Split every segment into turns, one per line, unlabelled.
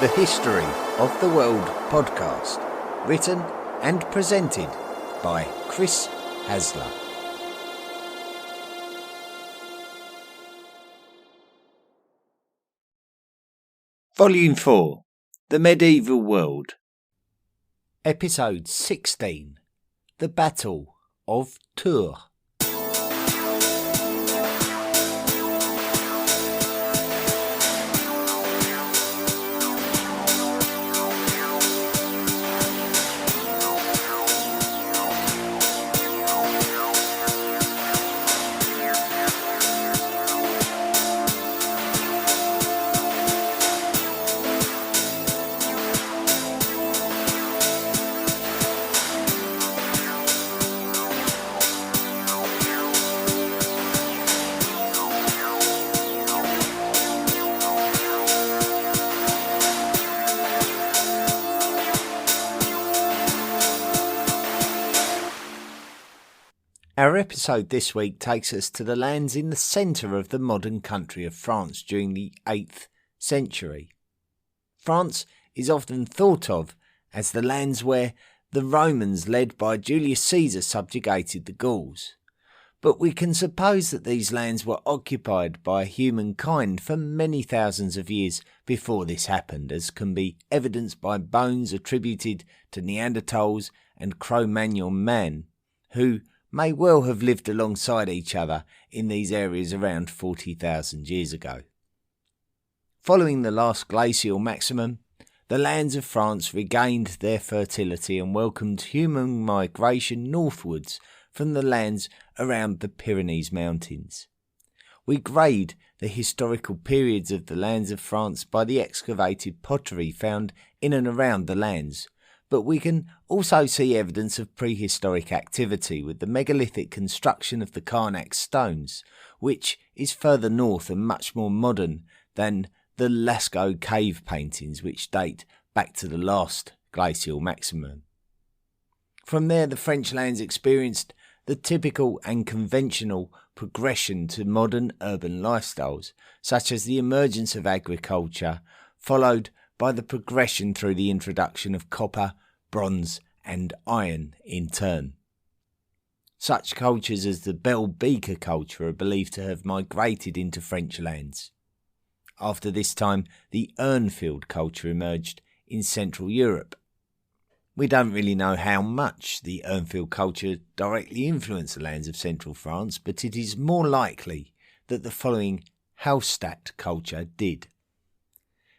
the History of the World podcast, written and presented by Chris Hasler. Volume 4, The Medieval World. Episode 16, The Battle of Tours. Our episode this week takes us to the lands in the centre of the modern country of France during the 8th century. France is often thought of as the lands where the Romans led by Julius Caesar subjugated the Gauls. But we can suppose that these lands were occupied by humankind for many thousands of years before this happened, as can be evidenced by bones attributed to Neanderthals and Cro-Magnon man, who may well have lived alongside each other in these areas around 40,000 years ago. Following the last glacial maximum, the lands of France regained their fertility and welcomed human migration northwards from the lands around the Pyrenees Mountains. We grade the historical periods of the lands of France by the excavated pottery found in and around the lands, but we can also see evidence of prehistoric activity with the megalithic construction of the Karnak stones, which is further north and much more modern than the Lascaux cave paintings, which date back to the last glacial maximum. From there, the French lands experienced the typical and conventional progression to modern urban lifestyles, such as the emergence of agriculture, followed by the progression through the introduction of copper, bronze and iron in turn. Such cultures as the bell beaker culture are believed to have migrated into French lands. After this time, the urnfield culture emerged in Central Europe. We don't really know how much the urnfield culture directly influenced the lands of central France, but it is more likely that the following Hallstatt culture did.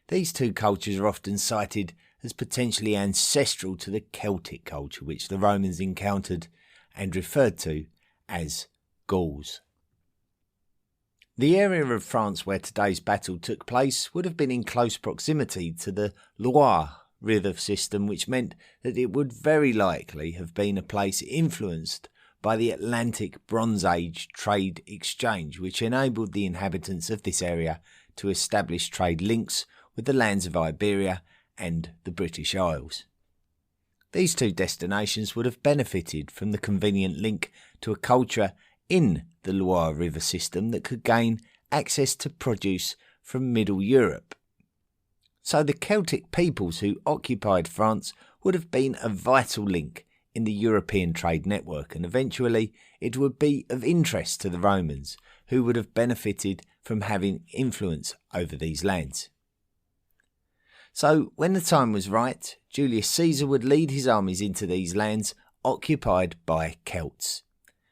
These two cultures are often cited as potentially ancestral to the Celtic culture, which the Romans encountered and referred to as Gauls. The area of France where today's battle took place would have been in close proximity to the Loire river system, which meant that it would very likely have been a place influenced by the Atlantic Bronze Age trade exchange, which enabled the inhabitants of this area to establish trade links with the lands of Iberia and the British Isles. These two destinations would have benefited from the convenient link to a culture in the Loire river system that could gain access to produce from Middle Europe. So the Celtic peoples who occupied France would have been a vital link in the European trade network, and eventually it would be of interest to the Romans, who would have benefited from having influence over these lands. So, when the time was right, Julius Caesar would lead his armies into these lands occupied by Celts.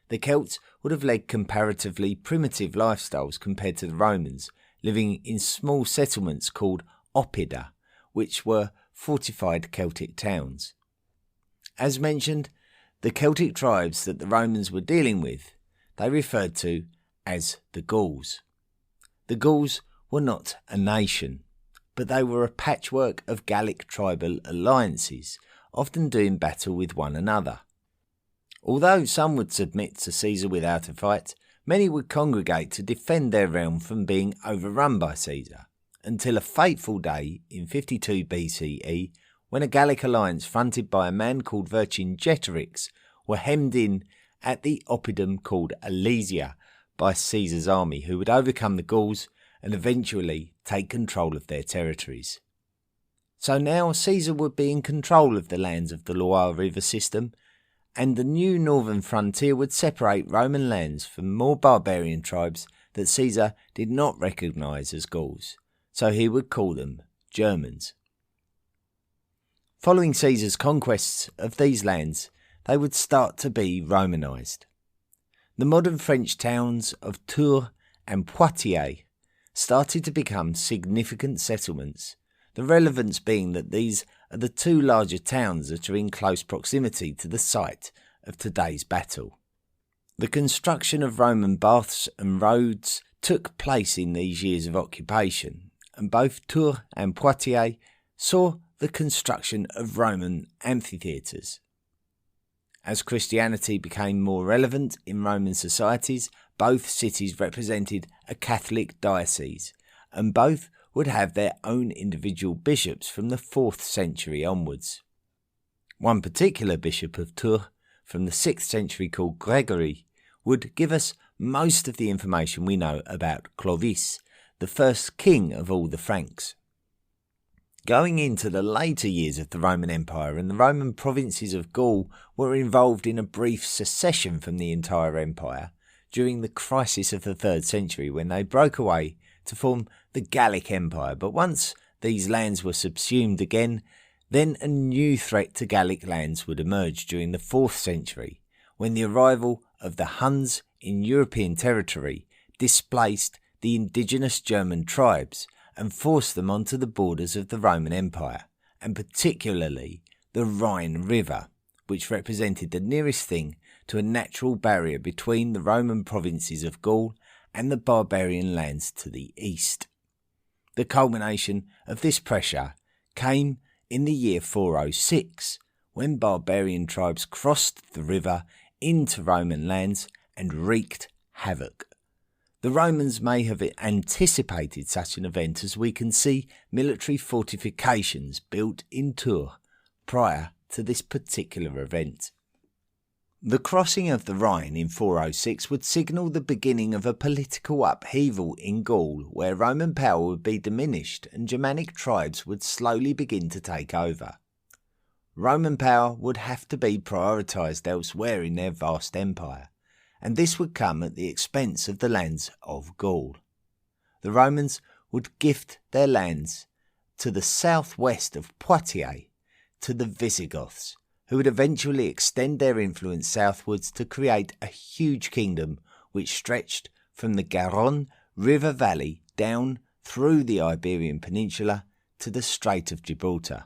The Celts would have led comparatively primitive lifestyles compared to the Romans, living in small settlements called oppida, which were fortified Celtic towns. As mentioned, the Celtic tribes that the Romans were dealing with, they referred to as the Gauls. The Gauls were not a nation, but they were a patchwork of Gallic tribal alliances, often doing battle with one another. Although some would submit to Caesar without a fight, many would congregate to defend their realm from being overrun by Caesar, until a fateful day in 52 BCE, when a Gallic alliance fronted by a man called Vercingetorix were hemmed in at the oppidum called Alesia by Caesar's army, who would overcome the Gauls and eventually take control of their territories. So now Caesar would be in control of the lands of the Loire River system, and the new northern frontier would separate Roman lands from more barbarian tribes that Caesar did not recognise as Gauls, so he would call them Germans. Following Caesar's conquests of these lands, they would start to be Romanised. The modern French towns of Tours and Poitiers started to become significant settlements, the relevance being that these are the two larger towns that are in close proximity to the site of today's battle. The construction of Roman baths and roads took place in these years of occupation, and both Tours and Poitiers saw the construction of Roman amphitheatres. As Christianity became more relevant in Roman societies, both cities represented a Catholic diocese, and both would have their own individual bishops from the 4th century onwards. One particular bishop of Tours from the 6th century called Gregory would give us most of the information we know about Clovis, the first king of all the Franks. Going into the later years of the Roman Empire, and the Roman provinces of Gaul were involved in a brief secession from the entire empire during the crisis of the 3rd century when they broke away to form the Gallic Empire. But once these lands were subsumed again, then a new threat to Gallic lands would emerge during the 4th century, when the arrival of the Huns in European territory displaced the indigenous German tribes and forced them onto the borders of the Roman Empire, and particularly the Rhine River, which represented the nearest thing to a natural barrier between the Roman provinces of Gaul and the barbarian lands to the east. The culmination of this pressure came in the year 406, when barbarian tribes crossed the river into Roman lands and wreaked havoc. The Romans may have anticipated such an event, as we can see military fortifications built in Tours prior to this particular event. The crossing of the Rhine in 406 would signal the beginning of a political upheaval in Gaul, where Roman power would be diminished and Germanic tribes would slowly begin to take over. Roman power would have to be prioritised elsewhere in their vast empire, and this would come at the expense of the lands of Gaul. The Romans would gift their lands to the southwest of Poitiers to the Visigoths, who would eventually extend their influence southwards to create a huge kingdom which stretched from the Garonne River Valley down through the Iberian Peninsula to the Strait of Gibraltar.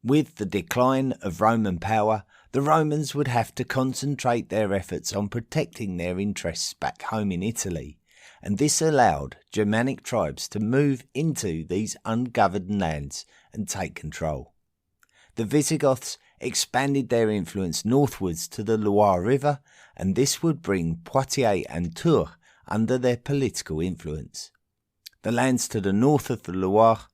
With the decline of Roman power, the Romans would have to concentrate their efforts on protecting their interests back home in Italy, and this allowed Germanic tribes to move into these ungoverned lands and take control. The Visigoths expanded their influence northwards to the Loire River, and this would bring Poitiers and Tours under their political influence. The lands to the north of the Loire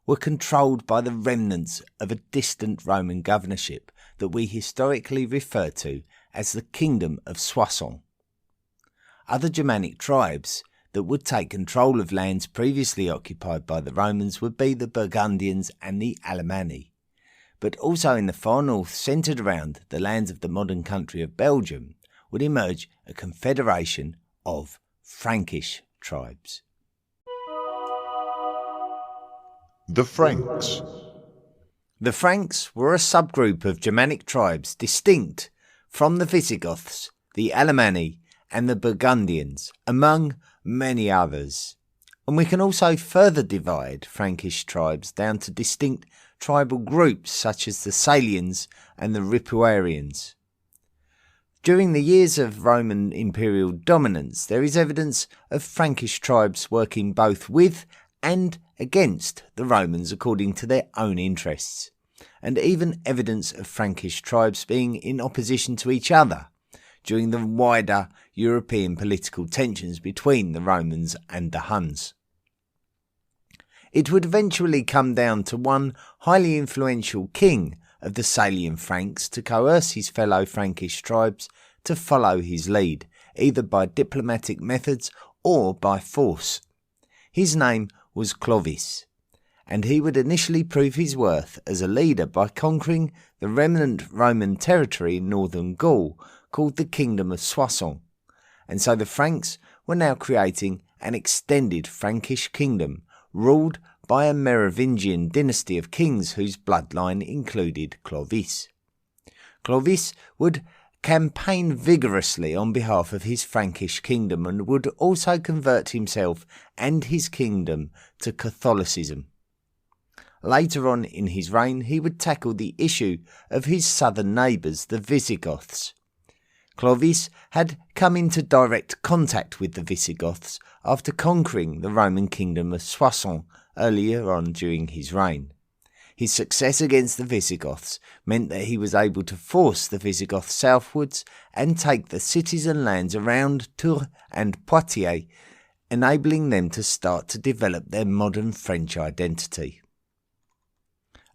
were controlled by the remnants of a distant Roman governorship that we historically refer to as the Kingdom of Soissons. Other Germanic tribes that would take control of lands previously occupied by the Romans would be the Burgundians and the Alemanni. But also in the far north, centred around the lands of the modern country of Belgium, would emerge a confederation of Frankish tribes.
The Franks.
The Franks were a subgroup of Germanic tribes distinct from the Visigoths, the Alemanni and the Burgundians, among many others. And we can also further divide Frankish tribes down to distinct tribal groups such as the Salians and the Ripuarians. During the years of Roman imperial dominance, there is evidence of Frankish tribes working both with and against the Romans according to their own interests, and even evidence of Frankish tribes being in opposition to each other during the wider European political tensions between the Romans and the Huns. It would eventually come down to one highly influential king of the Salian Franks to coerce his fellow Frankish tribes to follow his lead, either by diplomatic methods or by force. His name was Clovis, and he would initially prove his worth as a leader by conquering the remnant Roman territory in northern Gaul called the Kingdom of Soissons, and so the Franks were now creating an extended Frankish kingdom ruled by a Merovingian dynasty of kings whose bloodline included Clovis. Clovis would campaign vigorously on behalf of his Frankish kingdom and would also convert himself and his kingdom to Catholicism. Later on in his reign, he would tackle the issue of his southern neighbours, the Visigoths. Clovis had come into direct contact with the Visigoths after conquering the Roman kingdom of Soissons earlier on during his reign. His success against the Visigoths meant that he was able to force the Visigoths southwards and take the cities and lands around Tours and Poitiers, enabling them to start to develop their modern French identity.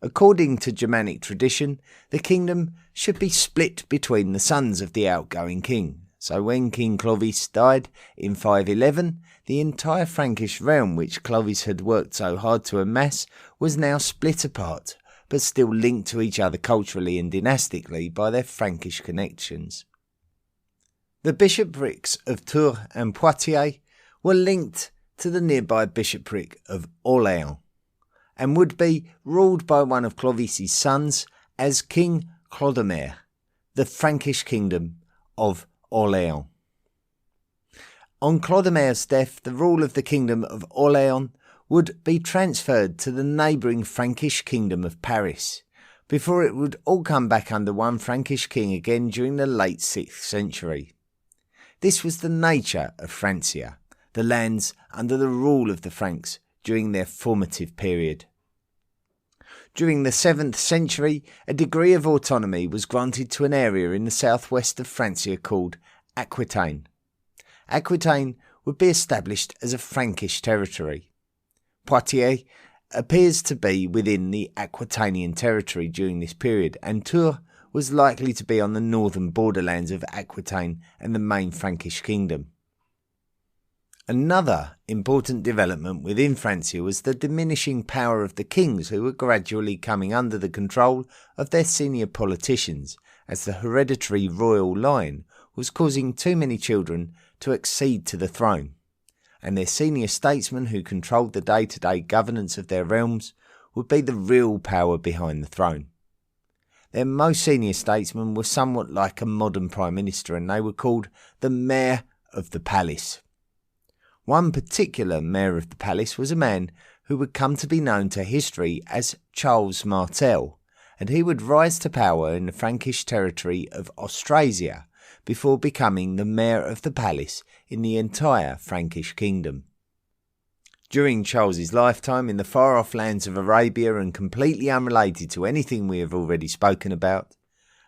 According to Germanic tradition, the kingdom should be split between the sons of the outgoing king. So when King Clovis died in 511, the entire Frankish realm which Clovis had worked so hard to amass was now split apart, but still linked to each other culturally and dynastically by their Frankish connections. The bishoprics of Tours and Poitiers were linked to the nearby bishopric of Orléans, and would be ruled by one of Clovis' sons as King Clodomir, the Frankish kingdom of Orléans. On Clodomir's death, the rule of the kingdom of Orléans would be transferred to the neighbouring Frankish kingdom of Paris, before it would all come back under one Frankish king again during the late 6th century. This was the nature of Francia, the lands under the rule of the Franks during their formative period. During the 7th century, a degree of autonomy was granted to an area in the southwest of Francia called Aquitaine. Aquitaine would be established as a Frankish territory. Poitiers appears to be within the Aquitanian territory during this period, and Tours was likely to be on the northern borderlands of Aquitaine and the main Frankish kingdom. Another important development within Francia was the diminishing power of the kings, who were gradually coming under the control of their senior politicians, as the hereditary royal line was causing too many children to accede to the throne, and their senior statesmen who controlled the day-to-day governance of their realms would be the real power behind the throne. Their most senior statesmen were somewhat like a modern prime minister, and they were called the mayor of the palace. One particular mayor of the palace was a man who would come to be known to history as Charles Martel, and he would rise to power in the Frankish territory of Austrasia before becoming the mayor of the palace in the entire Frankish kingdom. During Charles's lifetime, in the far-off lands of Arabia and completely unrelated to anything we have already spoken about,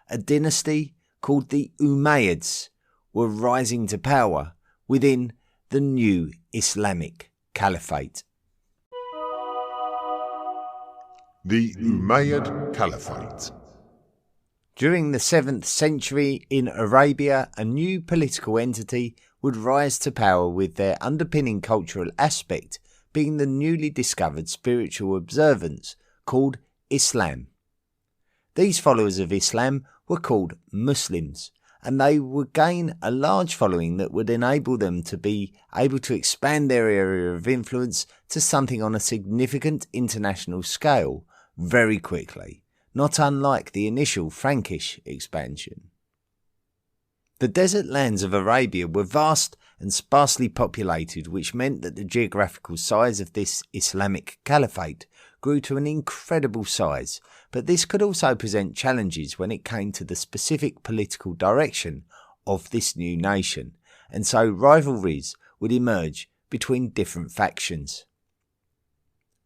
a dynasty called the Umayyads were rising to power within the new Islamic Caliphate.
The Umayyad Caliphate.
During the 7th century in Arabia, a new political entity would rise to power with their underpinning cultural aspect being the newly discovered spiritual observance called Islam. These followers of Islam were called Muslims, and they would gain a large following that would enable them to be able to expand their area of influence to something on a significant international scale very quickly, not unlike the initial Frankish expansion. The desert lands of Arabia were vast and sparsely populated, which meant that the geographical size of this Islamic Caliphate grew to an incredible size, but this could also present challenges when it came to the specific political direction of this new nation, and so rivalries would emerge between different factions.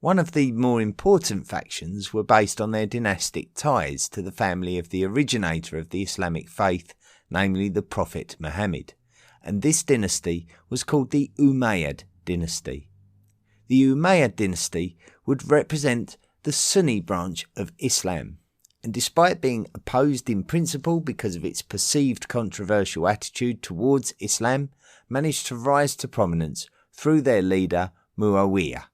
One of the more important factions were based on their dynastic ties to the family of the originator of the Islamic faith, namely the Prophet Muhammad, and this dynasty was called the Umayyad dynasty. The Umayyad dynasty would represent the Sunni branch of Islam, and despite being opposed in principle because of its perceived controversial attitude towards Islam, managed to rise to prominence through their leader Muawiyah.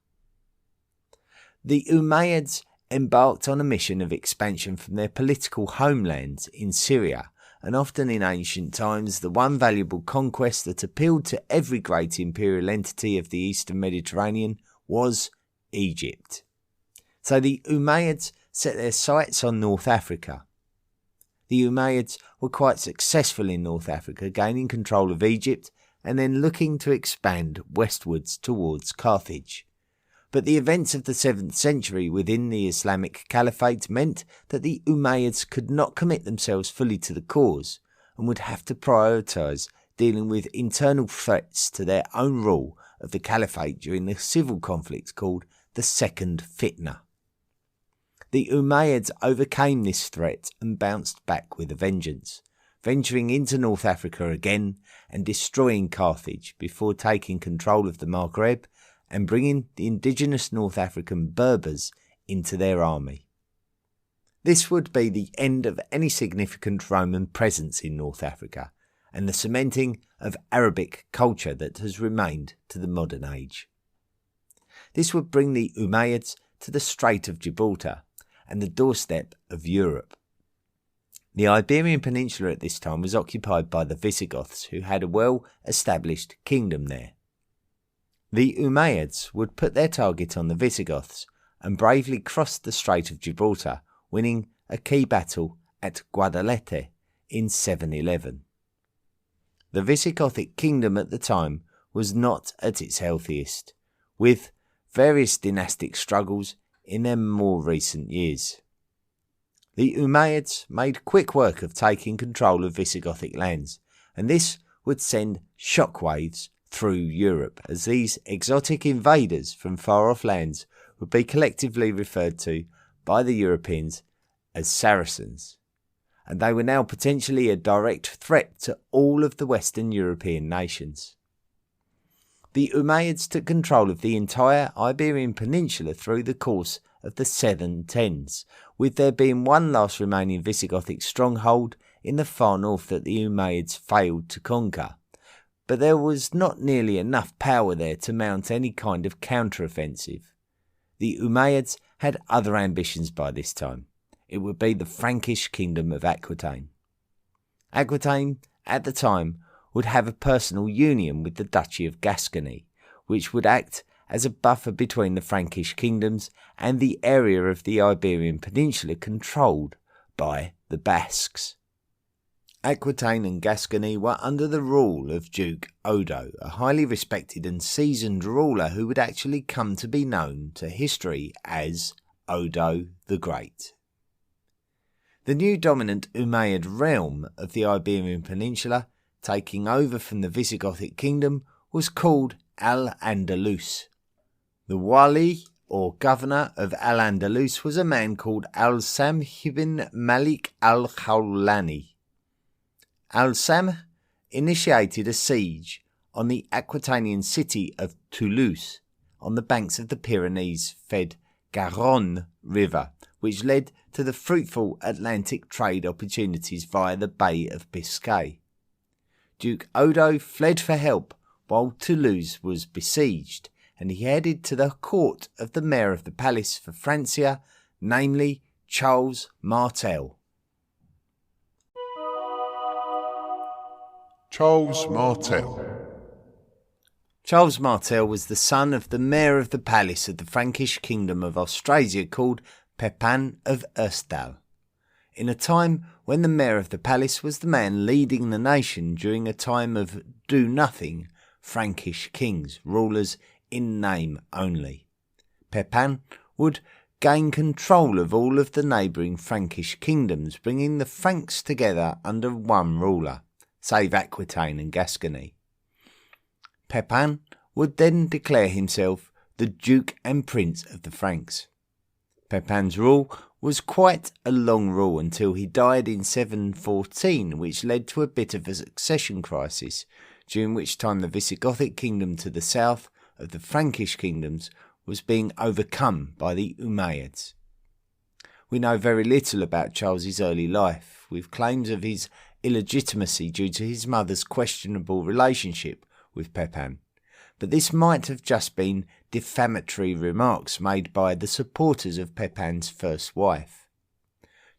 The Umayyads embarked on a mission of expansion from their political homelands in Syria, and often in ancient times the one valuable conquest that appealed to every great imperial entity of the eastern Mediterranean was Egypt. So the Umayyads set their sights on North Africa. The Umayyads were quite successful in North Africa, gaining control of Egypt and then looking to expand westwards towards Carthage. But the events of the 7th century within the Islamic Caliphate meant that the Umayyads could not commit themselves fully to the cause and would have to prioritise dealing with internal threats to their own rule of the Caliphate during the civil conflict called the Second Fitna. The Umayyads overcame this threat and bounced back with a vengeance, venturing into North Africa again and destroying Carthage before taking control of the Maghreb and bringing the indigenous North African Berbers into their army. This would be the end of any significant Roman presence in North Africa and the cementing of Arabic culture that has remained to the modern age. This would bring the Umayyads to the Strait of Gibraltar and the doorstep of Europe. The Iberian Peninsula at this time was occupied by the Visigoths, who had a well-established kingdom there. The Umayyads would put their target on the Visigoths and bravely crossed the Strait of Gibraltar, winning a key battle at Guadalete in 711. The Visigothic kingdom at the time was not at its healthiest, with various dynastic struggles in their more recent years. The Umayyads made quick work of taking control of Visigothic lands, and this would send shockwaves through Europe, as these exotic invaders from far-off lands would be collectively referred to by the Europeans as Saracens, and they were now potentially a direct threat to all of the Western European nations. The Umayyads took control of the entire Iberian Peninsula through the course of the 710s, with there being one last remaining Visigothic stronghold in the far north that the Umayyads failed to conquer. But there was not nearly enough power there to mount any kind of counter-offensive. The Umayyads had other ambitions by this time. It would be the Frankish kingdom of Aquitaine. Aquitaine, at the time, would have a personal union with the Duchy of Gascony, which would act as a buffer between the Frankish kingdoms and the area of the Iberian Peninsula controlled by the Basques. Aquitaine and Gascony were under the rule of Duke Odo, a highly respected and seasoned ruler who would actually come to be known to history as Odo the Great. The new dominant Umayyad realm of the Iberian Peninsula, taking over from the Visigothic kingdom, was called Al-Andalus. The wali, or governor of Al-Andalus, was a man called Al-Samh ibn Malik al-Khawlani. Al-Samh initiated a siege on the Aquitanian city of Toulouse on the banks of the Pyrenees-fed Garonne River, which led to the fruitful Atlantic trade opportunities via the Bay of Biscay. Duke Odo fled for help while Toulouse was besieged, and he headed to the court of the mayor of the palace for Francia, namely Charles Martel.
Charles Martel.
Charles Martel was the son of the mayor of the palace of the Frankish kingdom of Austrasia called Pepin of Herstal, in a time when the mayor of the palace was the man leading the nation during a time of do-nothing Frankish kings, rulers in name only. Pepin would gain control of all of the neighbouring Frankish kingdoms, bringing the Franks together under one ruler, save Aquitaine and Gascony. Pepin would then declare himself the Duke and Prince of the Franks. Pepin's rule was quite a long rule until he died in 714, which led to a bit of a succession crisis, during which time the Visigothic kingdom to the south of the Frankish kingdoms was being overcome by the Umayyads. We know very little about Charles's early life, with claims of his illegitimacy due to his mother's questionable relationship with Pepin, but this might have just been defamatory remarks made by the supporters of Pepin's first wife.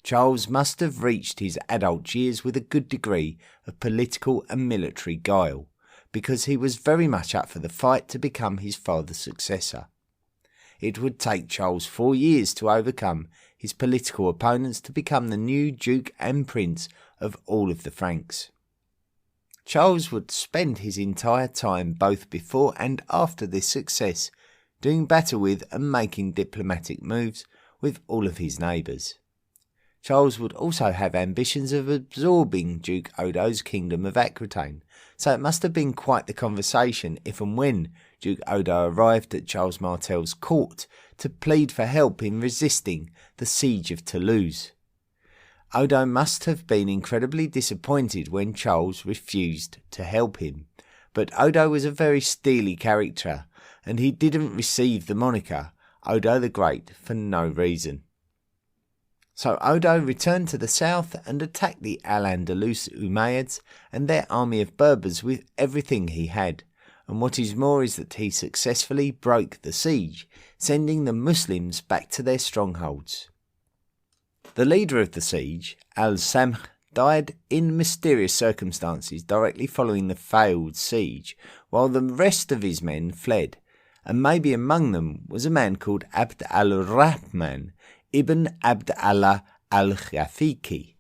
Charles must have reached his adult years with a good degree of political and military guile, because he was very much up for the fight to become his father's successor. It would take Charles 4 years to overcome his political opponents to become the new Duke and Prince of all of the Franks. Charles would spend his entire time both before and after this success doing battle with and making diplomatic moves with all of his neighbours. Charles would also have ambitions of absorbing Duke Odo's kingdom of Aquitaine, so it must have been quite the conversation if and when Duke Odo arrived at Charles Martel's court to plead for help in resisting the siege of Toulouse. Odo must have been incredibly disappointed when Charles refused to help him, but Odo was a very steely character, and he didn't receive the moniker Odo the Great for no reason. So Odo returned to the south and attacked the Al-Andalus Umayyads and their army of Berbers with everything he had, and what is more is that he successfully broke the siege, sending the Muslims back to their strongholds. The leader of the siege, Al-Samh, died in mysterious circumstances directly following the failed siege, while the rest of his men fled, and maybe among them was a man called Abd al-Rahman ibn Abd Allah al-Khafiki.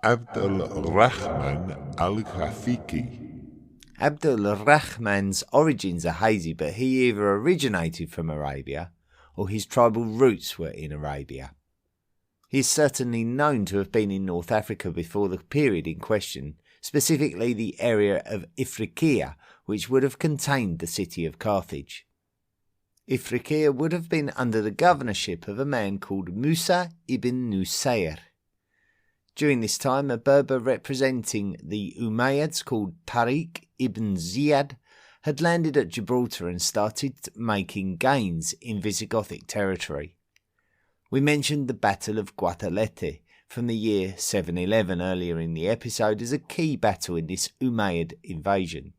Abd al-Rahman al-Khafiki.
Abd al-Rahman's origins are hazy, but he either originated from Arabia or his tribal roots were in Arabia. He is certainly known to have been in North Africa before the period in question, specifically the area of Ifriqiya, which would have contained the city of Carthage. Ifriqiya would have been under the governorship of a man called Musa ibn Nusayr. During this time, a Berber representing the Umayyads called Tariq ibn Ziyad had landed at Gibraltar and started making gains in Visigothic territory. We mentioned the Battle of Guadalete from the year 711 earlier in the episode as a key battle in this Umayyad invasion.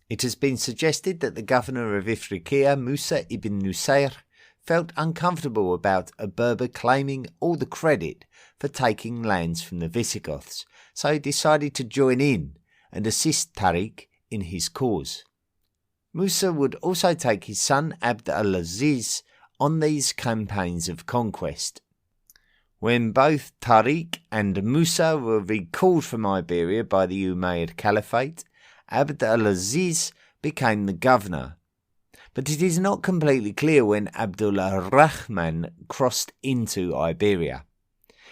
It has been suggested that the governor of Ifriqiya, Musa ibn Nusayr, felt uncomfortable about a Berber claiming all the credit for taking lands from the Visigoths, so he decided to join in and assist Tariq in his cause. Musa would also take his son Abd al-Aziz on these campaigns of conquest. When both Tariq and Musa were recalled from Iberia by the Umayyad Caliphate, Abd al-Aziz became the governor. But it is not completely clear when Abdullah Rahman crossed into Iberia.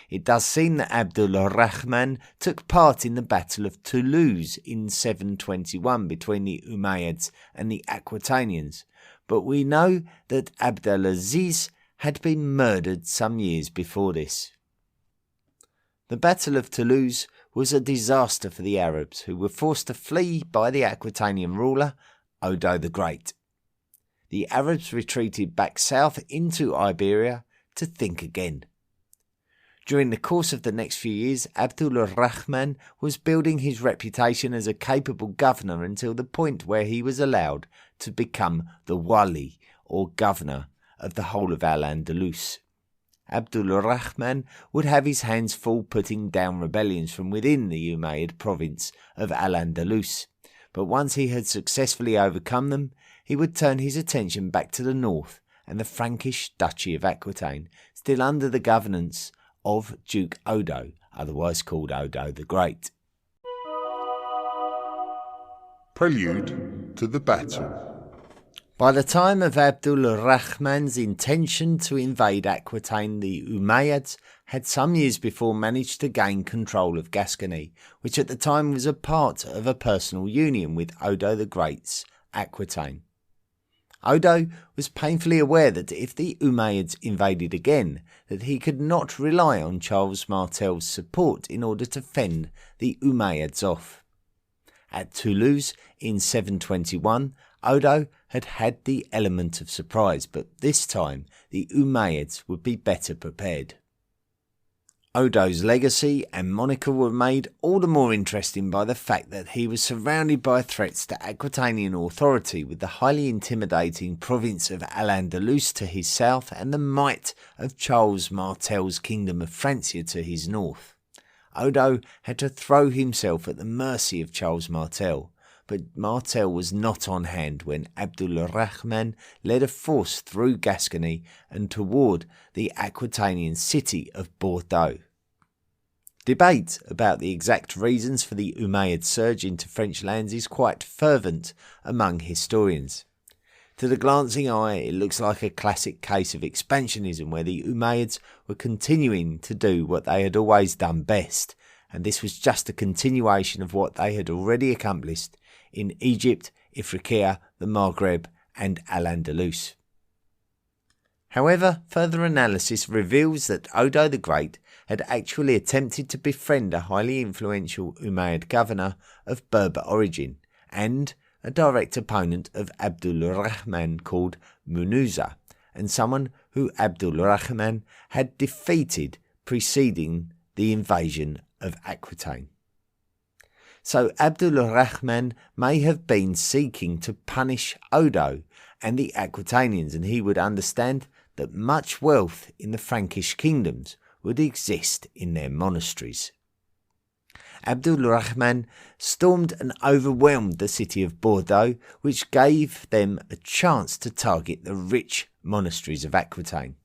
It does seem that Abdullah Rahman took part in the Battle of Toulouse in 721 between the Umayyads and the Aquitanians, but we know that Abd al-Aziz had been murdered some years before this. The Battle of Toulouse was a disaster for the Arabs, who were forced to flee by the Aquitanian ruler, Odo the Great. The Arabs retreated back south into Iberia to think again. During the course of the next few years, Abdullah Rahman was building his reputation as a capable governor until the point where he was allowed to become the wali, or governor, of the whole of Al-Andalus. Abdullah Rahman would have his hands full putting down rebellions from within the Umayyad province of Al-Andalus, but once he had successfully overcome them, he would turn his attention back to the north and the Frankish Duchy of Aquitaine, still under the governance of Duke Odo, otherwise called Odo the Great.
Prelude to the battle.
By the time of Abdullah Rahman's intention to invade Aquitaine, the Umayyads had some years before managed to gain control of Gascony, which at the time was a part of a personal union with Odo the Great's Aquitaine. Odo was painfully aware that if the Umayyads invaded again, that he could not rely on Charles Martel's support in order to fend the Umayyads off. At Toulouse in 721, Odo had had the element of surprise, but this time the Umayyads would be better prepared. Odo's legacy and moniker were made all the more interesting by the fact that he was surrounded by threats to Aquitanian authority, with the highly intimidating province of Al-Andalus to his south and the might of Charles Martel's kingdom of Francia to his north. Odo had to throw himself at the mercy of Charles Martel, but Martel was not on hand when Abdul-Rahman led a force through Gascony and toward the Aquitanian city of Bordeaux. Debate about the exact reasons for the Umayyad surge into French lands is quite fervent among historians. To the glancing eye, it looks like a classic case of expansionism where the Umayyads were continuing to do what they had always done best, and this was just a continuation of what they had already accomplished in Egypt, Ifriqiya, the Maghreb and Al-Andalus. However, further analysis reveals that Odo the Great had actually attempted to befriend a highly influential Umayyad governor of Berber origin and a direct opponent of Abdul-Rahman called Munuza, and someone who Abdul-Rahman had defeated preceding the invasion of Aquitaine. So Abdul-Rahman may have been seeking to punish Odo and the Aquitanians, and he would understand that much wealth in the Frankish kingdoms would exist in their monasteries. Abdul-Rahman stormed and overwhelmed the city of Bordeaux, which gave them a chance to target the rich monasteries of Aquitaine.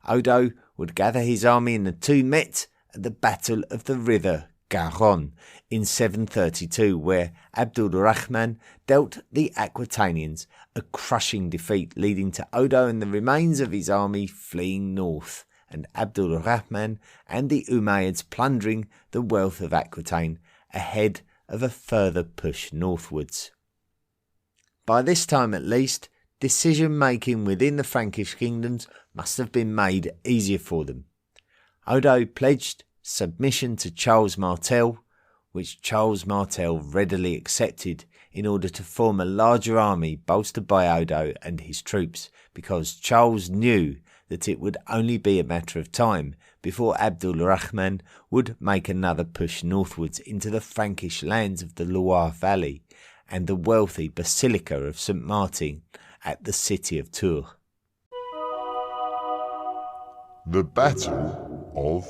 Odo would gather his army and the two met at the Battle of the River Garonne in 732, where Abdul-Rahman dealt the Aquitanians a crushing defeat, leading to Odo and the remains of his army fleeing north, and Abdul-Rahman and the Umayyads plundering the wealth of Aquitaine ahead of a further push northwards. By this time at least, decision-making within the Frankish kingdoms must have been made easier for them. Odo pledged submission to Charles Martel, which Charles Martel readily accepted in order to form a larger army bolstered by Odo and his troops, because Charles knew that it would only be a matter of time before Abdul-Rahman would make another push northwards into the Frankish lands of the Loire Valley and the wealthy Basilica of St. Martin at the city of Tours.
The Battle of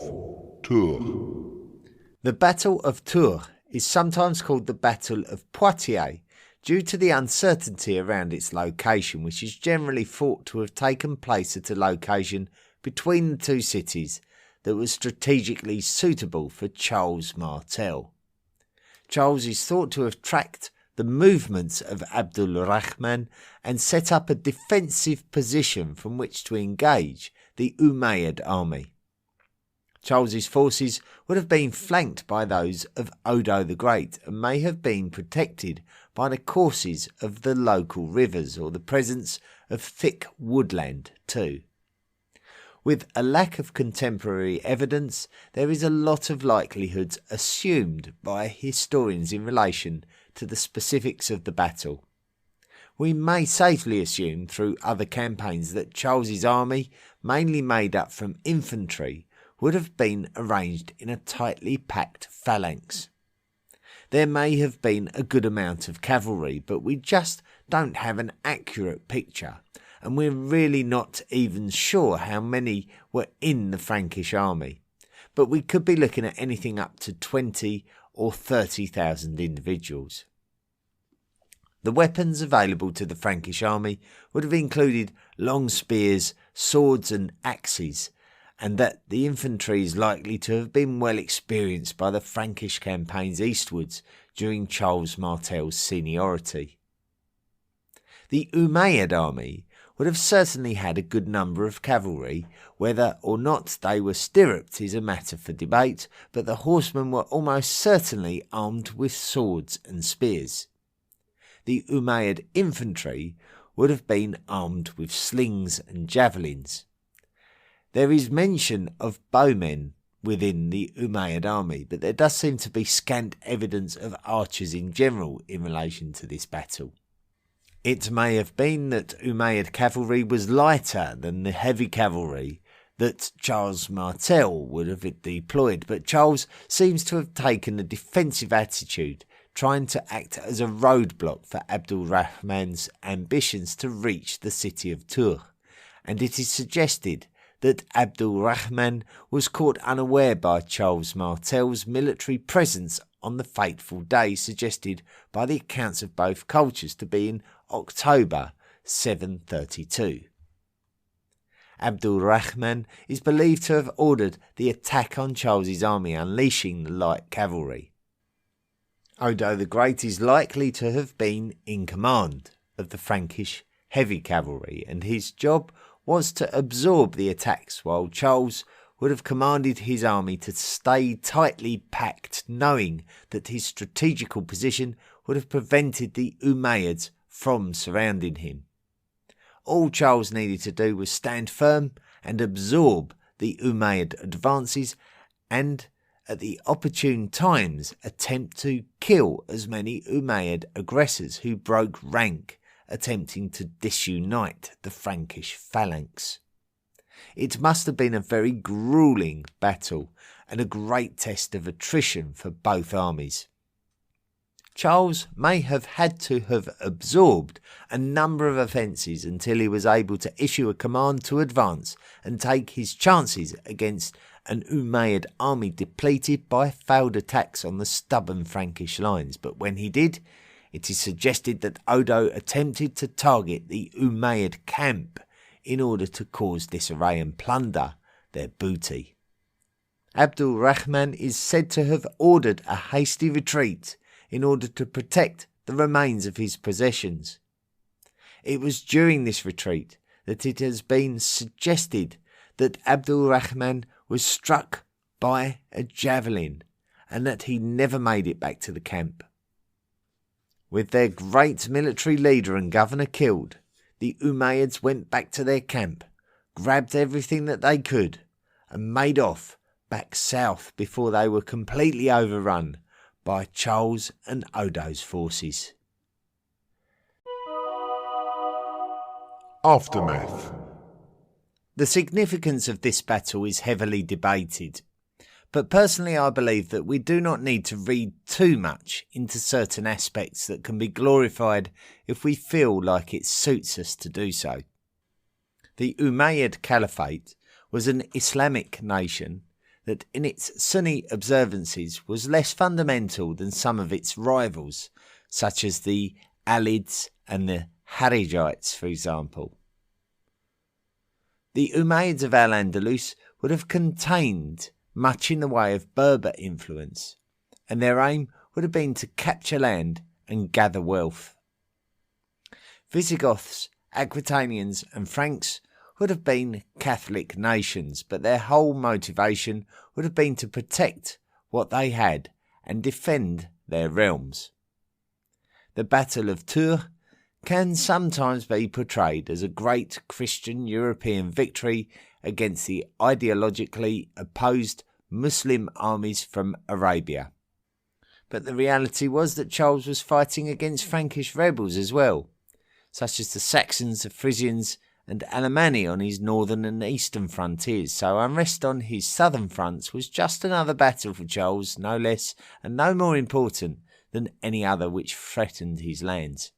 Tours.
The Battle of Tours is sometimes called the Battle of Poitiers due to the uncertainty around its location, which is generally thought to have taken place at a location between the two cities that was strategically suitable for Charles Martel. Charles is thought to have tracked the movements of Abdul-Rahman and set up a defensive position from which to engage the Umayyad army. Charles's forces would have been flanked by those of Odo the Great and may have been protected by the courses of the local rivers or the presence of thick woodland too. With a lack of contemporary evidence, there is a lot of likelihoods assumed by historians in relation to the specifics of the battle. We may safely assume through other campaigns that Charles's army, mainly made up from infantry, would have been arranged in a tightly packed phalanx. There may have been a good amount of cavalry, but we just don't have an accurate picture, and we're really not even sure how many were in the Frankish army. But we could be looking at anything up to 20 or 30,000 individuals. The weapons available to the Frankish army would have included long spears, swords and axes, and that the infantry is likely to have been well experienced by the Frankish campaigns eastwards during Charles Martel's seniority. The Umayyad army would have certainly had a good number of cavalry. Whether or not they were stirruped is a matter for debate, but the horsemen were almost certainly armed with swords and spears. The Umayyad infantry would have been armed with slings and javelins. There is mention of bowmen within the Umayyad army, but there does seem to be scant evidence of archers in general in relation to this battle. It may have been that Umayyad cavalry was lighter than the heavy cavalry that Charles Martel would have deployed, but Charles seems to have taken a defensive attitude, trying to act as a roadblock for Abdul Rahman's ambitions to reach the city of Tours, and it is suggested that Abdul Rahman was caught unaware by Charles Martel's military presence on the fateful day suggested by the accounts of both cultures to be in October 732. Abdul Rahman is believed to have ordered the attack on Charles's army, unleashing the light cavalry. Odo the Great is likely to have been in command of the Frankish heavy cavalry, and his job was to absorb the attacks, while Charles would have commanded his army to stay tightly packed, knowing that his strategical position would have prevented the Umayyads from surrounding him. All Charles needed to do was stand firm and absorb the Umayyad advances, and at the opportune times attempt to kill as many Umayyad aggressors who broke rank, attempting to disunite the Frankish phalanx. It must have been a very gruelling battle and a great test of attrition for both armies. Charles may have had to have absorbed a number of offences until he was able to issue a command to advance and take his chances against an Umayyad army depleted by failed attacks on the stubborn Frankish lines. But when he did, it is suggested that Odo attempted to target the Umayyad camp in order to cause disarray and plunder their booty. Abdul Rahman is said to have ordered a hasty retreat in order to protect the remains of his possessions. It was during this retreat that it has been suggested that Abdul Rahman was struck by a javelin and that he never made it back to the camp. With their great military leader and governor killed, the Umayyads went back to their camp, grabbed everything that they could, and made off back south before they were completely overrun by Charles and Odo's forces.
Aftermath.
The significance of this battle is heavily debated, but personally I believe that we do not need to read too much into certain aspects that can be glorified if we feel like it suits us to do so. The Umayyad Caliphate was an Islamic nation that in its Sunni observances was less fundamental than some of its rivals, such as the Alids and the Harijites, for example. The Umayyads of Al-Andalus would have contained much in the way of Berber influence, and their aim would have been to capture land and gather wealth. Visigoths, Aquitanians and Franks would have been Catholic nations, but their whole motivation would have been to protect what they had and defend their realms. The Battle of Tours can sometimes be portrayed as a great Christian European victory against the ideologically opposed Muslim armies from Arabia. But the reality was that Charles was fighting against Frankish rebels as well, such as the Saxons, the Frisians and Alemanni on his northern and eastern frontiers, so unrest on his southern fronts was just another battle for Charles, no less and no more important than any other which threatened his lands.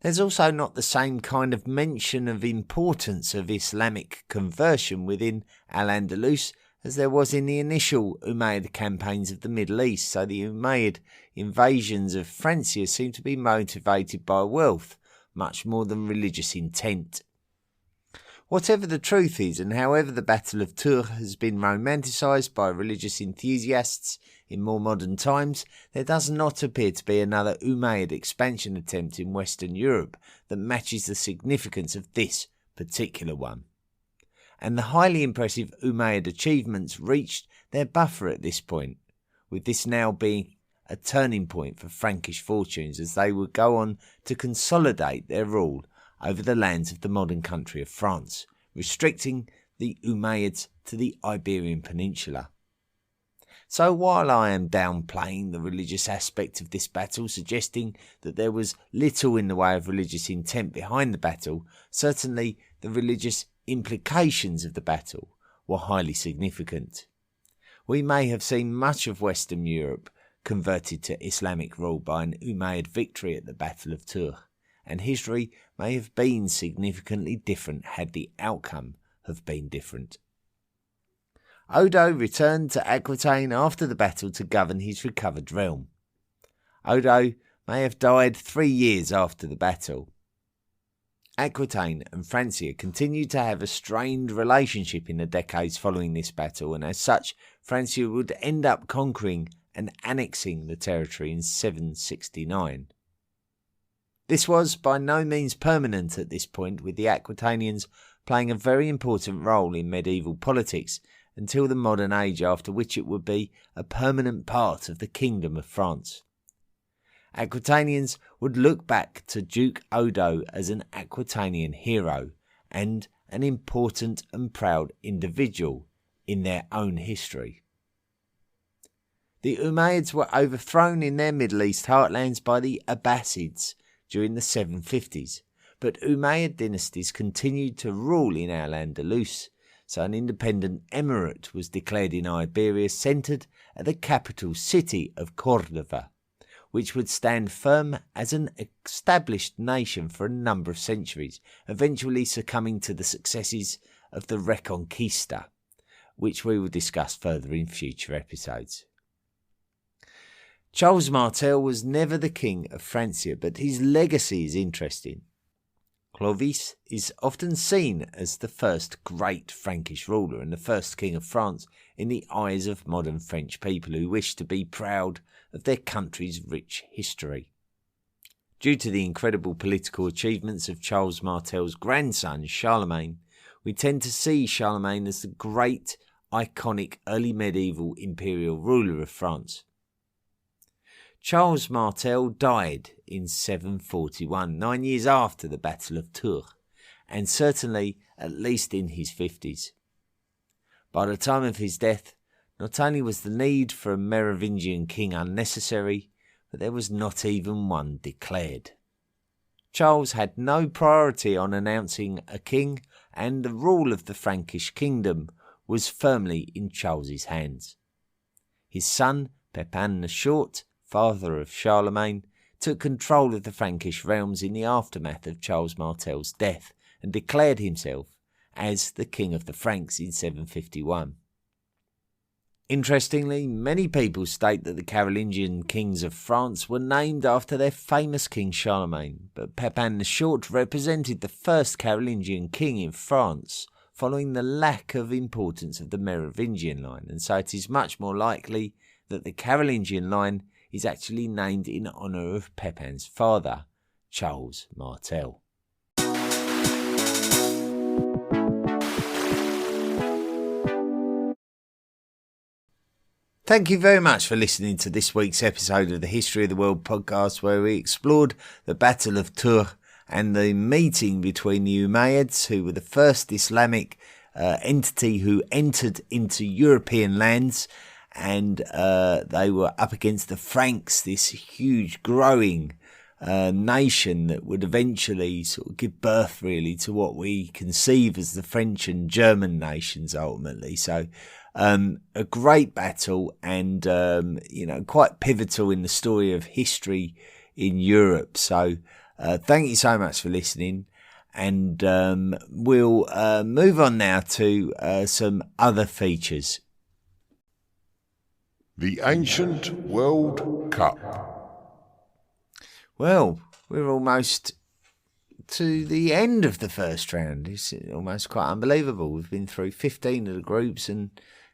There's also not the same kind of mention of importance of Islamic conversion within Al-Andalus as there was in the initial Umayyad campaigns of the Middle East, so the Umayyad invasions of Francia seem to be motivated by wealth, much more than religious intent. Whatever the truth is, and however the Battle of Tours has been romanticised by religious enthusiasts in more modern times, there does not appear to be another Umayyad expansion attempt in Western Europe that matches the significance of this particular one. And the highly impressive Umayyad achievements reached their buffer at this point, with this now being a turning point for Frankish fortunes as they would go on to consolidate their rule over the lands of the modern country of France, restricting the Umayyads to the Iberian Peninsula. So while I am downplaying the religious aspect of this battle, suggesting that there was little in the way of religious intent behind the battle, certainly the religious implications of the battle were highly significant. We may have seen much of Western Europe converted to Islamic rule by an Umayyad victory at the Battle of Tours, and history may have been significantly different had the outcome have been different. Odo returned to Aquitaine after the battle to govern his recovered realm. Odo may have died 3 years after the battle. Aquitaine and Francia continued to have a strained relationship in the decades following this battle, and as such, Francia would end up conquering and annexing the territory in 769. This was by no means permanent at this point, with the Aquitanians playing a very important role in medieval politics until the modern age, after which it would be a permanent part of the Kingdom of France. Aquitanians would look back to Duke Odo as an Aquitanian hero and an important and proud individual in their own history. The Umayyads were overthrown in their Middle East heartlands by the Abbasids during the 750s, but Umayyad dynasties continued to rule in Al-Andalus, so an independent emirate was declared in Iberia, centred at the capital city of Cordova, which would stand firm as an established nation for a number of centuries, eventually succumbing to the successes of the Reconquista, which we will discuss further in future episodes. Charles Martel was never the king of Francia, but his legacy is interesting. Clovis is often seen as the first great Frankish ruler and the first king of France in the eyes of modern French people who wish to be proud of their country's rich history. Due to the incredible political achievements of Charles Martel's grandson, Charlemagne, we tend to see Charlemagne as the great, iconic early medieval imperial ruler of France. Charles Martel died in 741, 9 years after the Battle of Tours, and certainly at least in his 50s. By the time of his death, not only was the need for a Merovingian king unnecessary, but there was not even one declared. Charles had no priority on announcing a king, and the rule of the Frankish kingdom was firmly in Charles's hands. His son, Pepin the Short, father of Charlemagne, took control of the Frankish realms in the aftermath of Charles Martel's death and declared himself as the King of the Franks in 751. Interestingly, many people state that the Carolingian kings of France were named after their famous king Charlemagne, but Pepin the Short represented the first Carolingian king in France, following the lack of importance of the Merovingian line, and so it is much more likely that the Carolingian line is actually named in honour of Pepin's father, Charles Martel. Thank you very much for listening to this week's episode of the History of the World podcast, where we explored the Battle of Tours and the meeting between the Umayyads, who were the first Islamic entity who entered into European lands, and they were up against the Franks, this huge growing nation that would eventually sort of give birth really to what we conceive as the French and German nations ultimately. So a great battle, and quite pivotal in the story of history in Europe. So thank you so much for listening, and we'll move on now to some other features.
The Ancient World Cup.
Well, we're almost to the end of the first round. It's almost quite unbelievable. We've been through 15 of the groups, and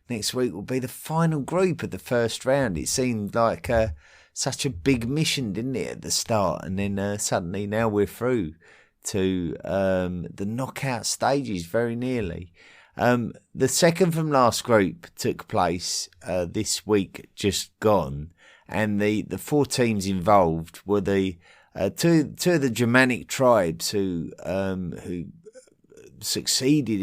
next week will be the final group of the first round. It seemed like such a big mission, didn't it, at the start? And then suddenly now we're through to the knockout stages very nearly. The second from last group took place this week just gone, and the 4 teams involved were the two of the Germanic tribes who succeeded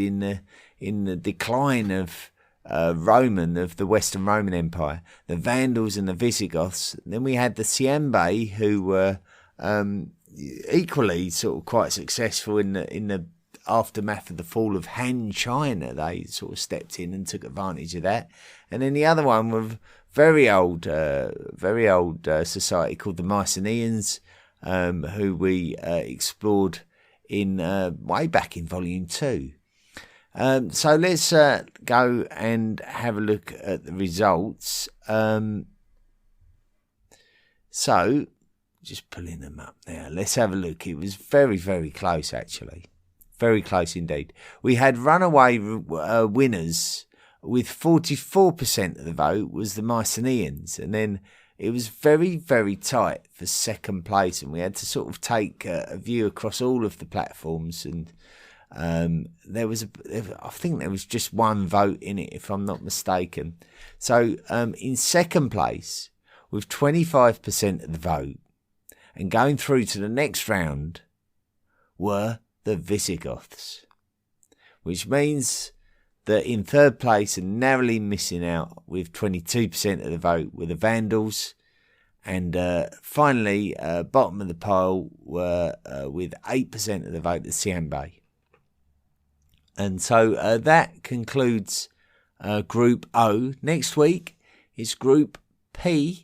in the decline of the Western Roman Empire, the Vandals and the Visigoths. Then we had the Siambe, who were equally sort of quite successful in the aftermath of the fall of Han China. They sort of stepped in and took advantage of that. And then the other one was very old society called the Mycenaeans, who we explored in way back in Volume 2. So let's go and have a look at the results. So, just pulling them up now. Let's have a look. It was very, very close, actually. Very close indeed. We had runaway winners with 44% of the vote was the Mycenaeans. And then it was very, very tight for second place. And we had to sort of take a view across all of the platforms. And I think there was just one vote in it, if I'm not mistaken. So in second place, with 25% of the vote, and going through to the next round, were the Visigoths, which means that in third place and narrowly missing out with 22% of the vote were the Vandals, and finally, bottom of the pile were with 8% of the vote the Xianbei. And so that concludes Group O. Next week is Group P.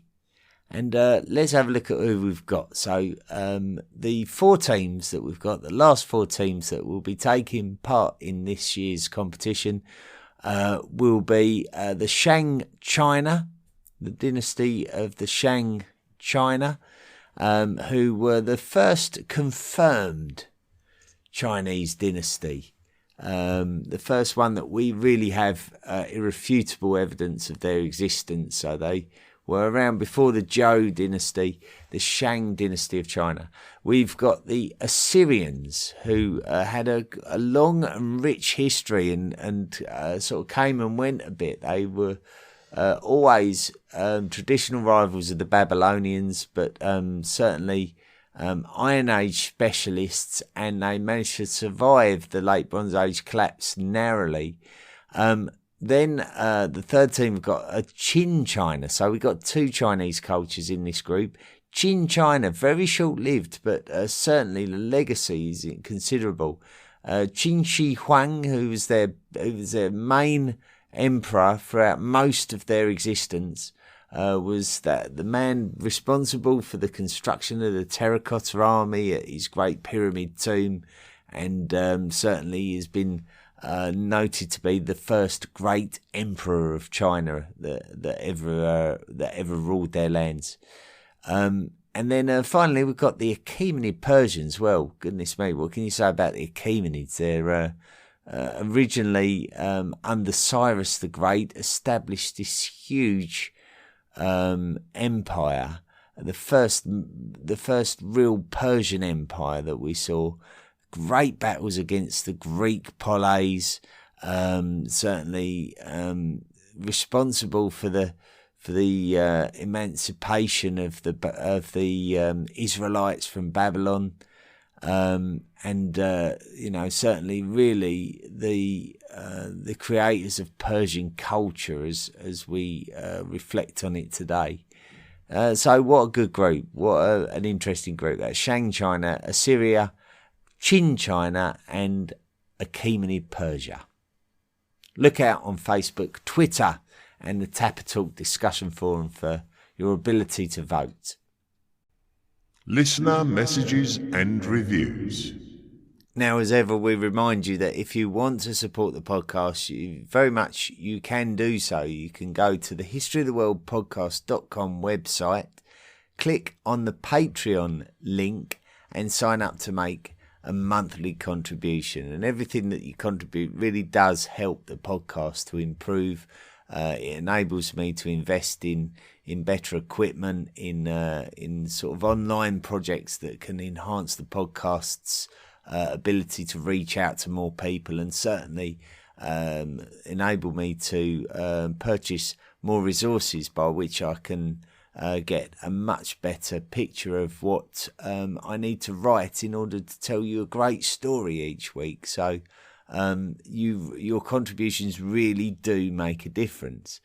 And let's have a look at who we've got. So the four teams that we've got, the last four teams that will be taking part in this year's competition will be the Shang China, the dynasty of the Shang China, who were the first confirmed Chinese dynasty. The first one that we really have irrefutable evidence of their existence. So they were around before the Zhou dynasty, the Shang dynasty of China. We've got the Assyrians, who had a long and rich history and sort of came and went a bit. They were always traditional rivals of the Babylonians, but certainly Iron Age specialists, and they managed to survive the late Bronze Age collapse narrowly. Then the third team have got a Qin China. So we've got two Chinese cultures in this group. Qin China, very short-lived, but certainly the legacy is considerable. Qin Shi Huang, who was their main emperor throughout most of their existence, was that the man responsible for the construction of the terracotta army at his Great Pyramid tomb, and certainly has been noted to be the first great emperor of China that ever ruled their lands. And then finally we've got the Achaemenid Persians. Well, goodness me, what can you say about the Achaemenids? They're originally under Cyrus the Great, established this huge empire, the first real Persian empire that we saw. Great battles against the Greek poleis, certainly responsible for the emancipation of the Israelites from Babylon, and certainly really the creators of Persian culture as we reflect on it today. So what a good group, an interesting group. That's Shang China, Assyria, Qin China, and Achaemenid Persia. Look out on Facebook, Twitter, and the Tapper Talk discussion forum for your ability to vote.
Listener messages and reviews.
Now, as ever, we remind you that if you want to support the podcast, you can do so. You can go to the historyoftheworldpodcast.com website, click on the Patreon link, and sign up to make a monthly contribution. And everything that you contribute really does help the podcast to improve. It enables me to invest in better equipment, in sort of online projects that can enhance the podcast's ability to reach out to more people, and certainly enable me to purchase more resources by which I can get a much better picture of what I need to write in order to tell you a great story each week. So your contributions really do make a difference.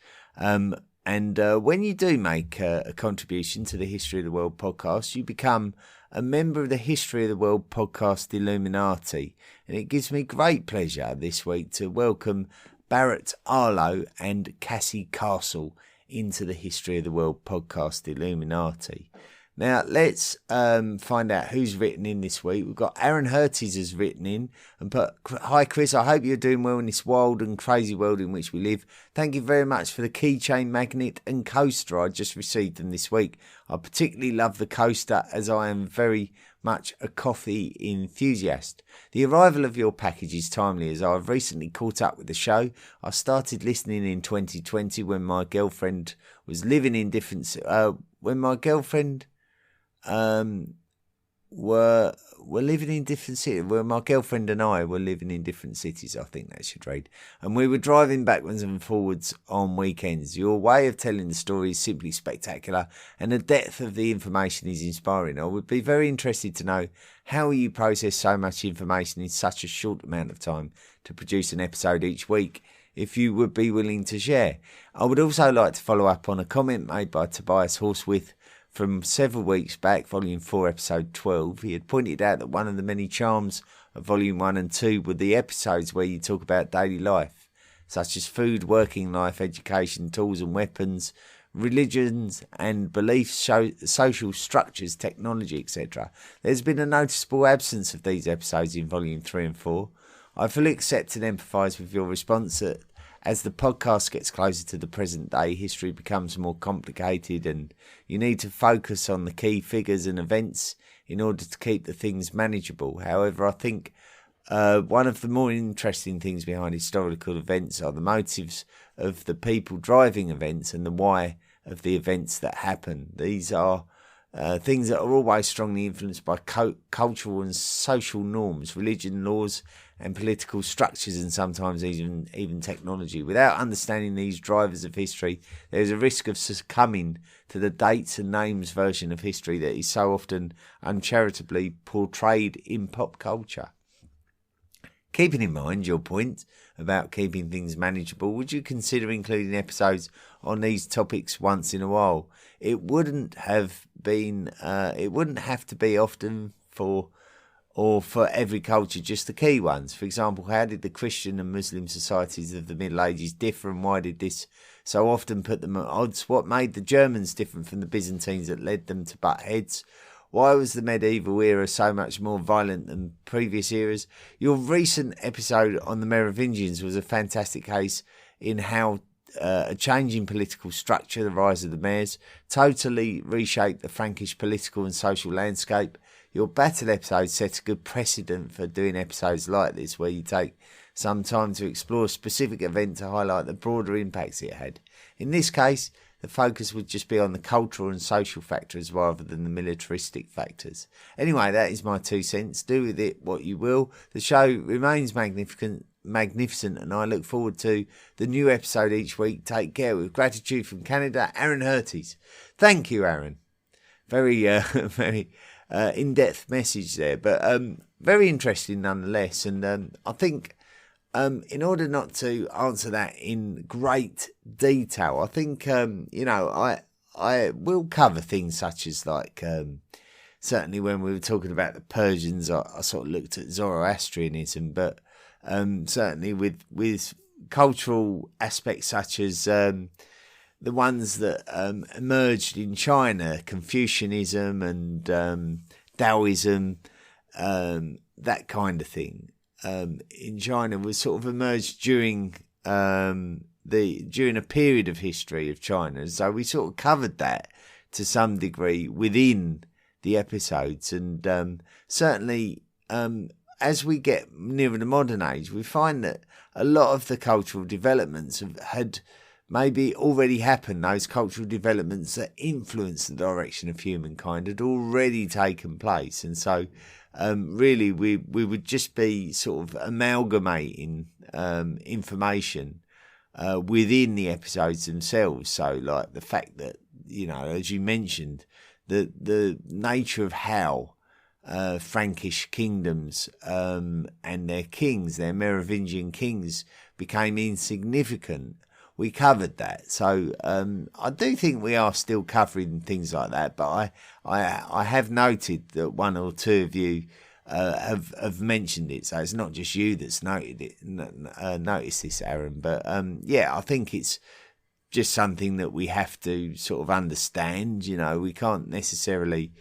And when you do make a contribution to the History of the World podcast, you become a member of the History of the World podcast Illuminati. And it gives me great pleasure this week to welcome Barrett Arlo and Cassie Castle into the History of the World podcast Illuminati. Now, let's find out who's written in this week. We've got Aaron Herties has written in and put, "Hi Chris, I hope you're doing well in this wild and crazy world in which we live. Thank you very much for the keychain magnet and coaster. I just received them this week. I particularly love the coaster as I am very much a coffee enthusiast. The arrival of your package is timely as I've recently caught up with the show. I started listening in 2020 when my girlfriend was living in different... were living in different cities. Well, my girlfriend and I were living in different cities, I think that should read. And we were driving backwards and forwards on weekends. Your way of telling the story is simply spectacular, and the depth of the information is inspiring. I would be very interested to know how you process so much information in such a short amount of time to produce an episode each week, if you would be willing to share. I would also like to follow up on a comment made by Tobias Horsewith from several weeks back, Volume 4, Episode 12. He had pointed out that one of the many charms of Volume 1 and 2 were the episodes where you talk about daily life, such as food, working life, education, tools and weapons, religions and beliefs, social structures, technology, etc. There's been a noticeable absence of these episodes in Volume 3 and 4. I fully accept and empathise with your response that as the podcast gets closer to the present day, history becomes more complicated and you need to focus on the key figures and events in order to keep the things manageable. However, I think one of the more interesting things behind historical events are the motives of the people driving events and the why of the events that happen. These are things that are always strongly influenced by cultural and social norms, religion, laws, and political structures, and sometimes even technology. Without understanding these drivers of history, there is a risk of succumbing to the dates and names version of history that is so often uncharitably portrayed in pop culture. Keeping in mind your point about keeping things manageable, would you consider including episodes on these topics once in a while? It wouldn't have to be often for every culture, just the key ones. For example, how did the Christian and Muslim societies of the Middle Ages differ, and why did this so often put them at odds? What made the Germans different from the Byzantines that led them to butt heads? Why was the medieval era so much more violent than previous eras? Your recent episode on the Merovingians was a fantastic case in how a change in political structure, the rise of the mayors, totally reshaped the Frankish political and social landscape. Your battle episode set a good precedent for doing episodes like this, where you take some time to explore a specific event to highlight the broader impacts it had. In this case, the focus would just be on the cultural and social factors rather than the militaristic factors. Anyway, that is my 2 cents. Do with it what you will. The show remains magnificent, and I look forward to the new episode each week. Take care. With gratitude from Canada, Aaron Herties. Thank you, Aaron. Very in-depth message there, but very interesting nonetheless. And I think in order not to answer that in great detail, I think I will cover things such as certainly when we were talking about the Persians, I sort of looked at Zoroastrianism, but certainly with cultural aspects such as the ones that emerged in China, Confucianism and Taoism, that kind of thing. In China was sort of emerged during a period of history of China. So we sort of covered that to some degree within the episodes, and certainly as we get nearer the modern age, we find that a lot of the cultural developments had maybe already happened. Those cultural developments that influenced the direction of humankind had already taken place, and so really we would just be sort of amalgamating information within the episodes themselves. So like the fact that, as you mentioned, the nature of how Frankish kingdoms and their kings, their Merovingian kings, became insignificant we covered that. So I do think we are still covering things like that. But I have noted that one or two of you have mentioned it. So it's not just you that's noticed this, Aaron. But I think it's just something that we have to sort of understand. We can't necessarily.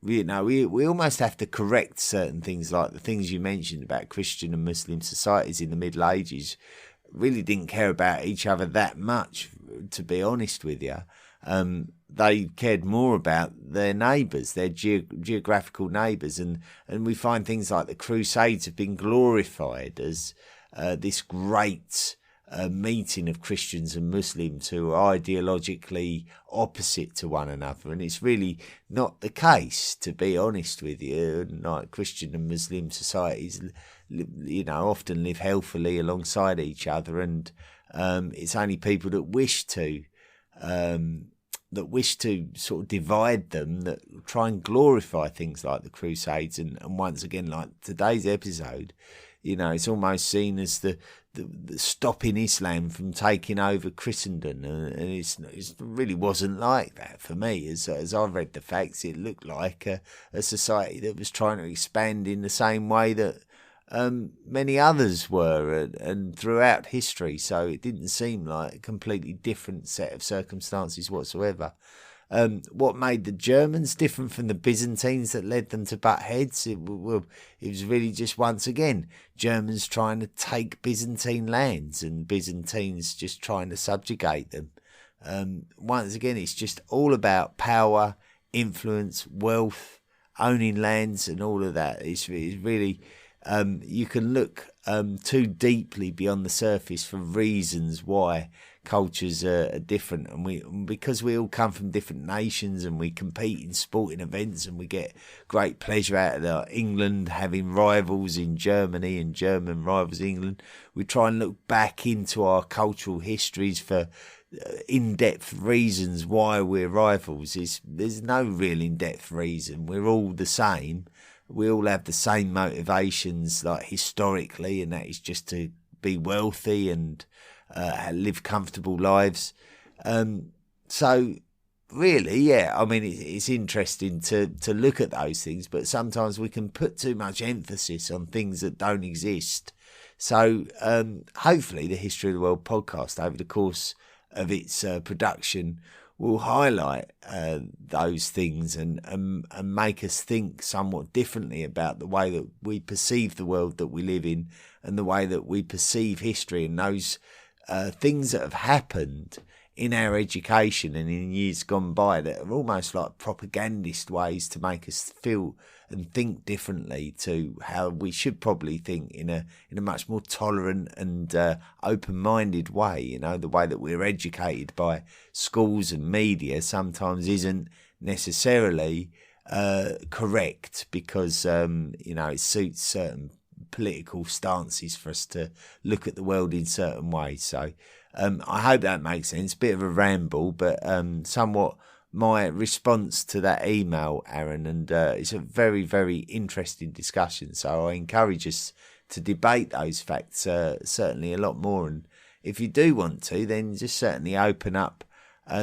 We almost have to correct certain things, like the things you mentioned about Christian and Muslim societies in the Middle Ages really didn't care about each other that much, to be honest with you. They cared more about their neighbours, their geographical neighbours, and we find things like the Crusades have been glorified as this great meeting of Christians and Muslims who are ideologically opposite to one another, and it's really not the case, to be honest with you. Like Christian and Muslim societies, often live healthily alongside each other, and it's only people that wish to sort of divide them that try and glorify things like the Crusades, and once again, like today's episode, it's almost seen as the stopping Islam from taking over Christendom, and it really wasn't like that for me. As I read the facts, it looked like a society that was trying to expand in the same way that many others were, and throughout history. So it didn't seem like a completely different set of circumstances whatsoever. What made the Germans different from the Byzantines that led them to butt heads? It was really just, once again, Germans trying to take Byzantine lands and Byzantines just trying to subjugate them. Once again, it's just all about power, influence, wealth, owning lands, and all of that. It's really you can look too deeply beyond the surface for reasons why cultures are different, and because we all come from different nations, and we compete in sporting events, and we get great pleasure out of England having rivals in Germany and German rivals in England. We try and look back into our cultural histories for in-depth reasons why we're rivals. There's no real in-depth reason. We're all the same. We all have the same motivations, like historically, and that is just to be wealthy and live comfortable lives. So really, it's interesting to look at those things, but sometimes we can put too much emphasis on things that don't exist. So hopefully the History of the World podcast, over the course of its production, will highlight those things and make us think somewhat differently about the way that we perceive the world that we live in, and the way that we perceive history, and those things that have happened in our education and in years gone by that are almost like propagandist ways to make us feel and think differently to how we should probably think in a much more tolerant and open-minded way. The way that we're educated by schools and media sometimes isn't necessarily correct, because it suits certain political stances for us to look at the world in certain ways. So I hope that makes sense. Bit of a ramble, but somewhat my response to that email, Aaron, and it's a very, very interesting discussion. So I encourage us to debate those facts certainly a lot more. And if you do want to, then just certainly open up